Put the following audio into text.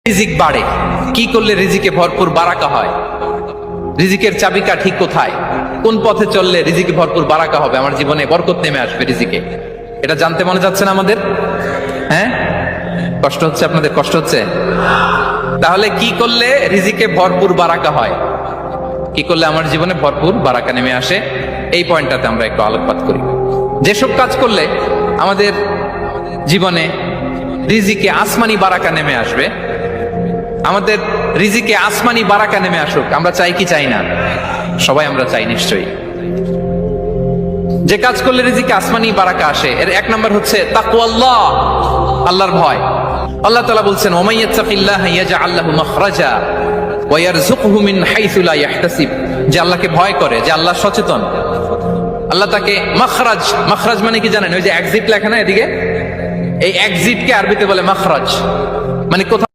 রিজিক বাড়ে, কি করলে রিজিকে ভরপুর বারাকা হয়? রিজিকের চাবিকা ঠিক কোথায়? কোন পথে চললে রিজিকে ভরপুর বারাকা হবে, আমার জীবনে বরকত নেমে আসবে রিজিকে? এটা জানতে মনে যাচ্ছে না আমাদের? হ্যাঁ, কষ্ট হচ্ছে আপনাদের? কষ্ট হচ্ছে? তাহলে কি করলে রিজিকে ভরপুর বারাকা হয়? কি করলে আমার জীবনে ভরপুর বারাকা নেমে আসে? এই পয়েন্টটাতে আমরা একটু আলোকপাত করি। যেসব কাজ করলে আমাদের জীবনে রিজিকে আসমানি বারাকা নেমে আসবে, আমাদের রিজিকে আসমানি বারাকা নেমে আসুক, আমরা চাই কি চাই না? সবাই আমরা চাই নিশ্চয়ই। যে কাজ করলে রিজিকে আসমানি বারাকা আসে, এর এক নাম্বার হচ্ছে তাকওয়াল্লাহ, আল্লাহর ভয়। আল্লাহ তাআলা বলছেন, ওয়া মাইয়াত্তাকিল্লাহা ইয়াজআল লাহু মাখরাজা ওয়া ইয়ারযুকহু মিন হাইসু লা ইয়াহতাসিব। যে আল্লাহকে ভয় করে, যে আল্লাহ সচেতন, আল্লাহ তাকে মাখরাজ, মাখরাজ মানে কি জানেন? ওই যে এক্সিট লেখা না এদিকে, এই এক্সিটকে আরবিতে বলে মাখরাজ, মানে কোথাও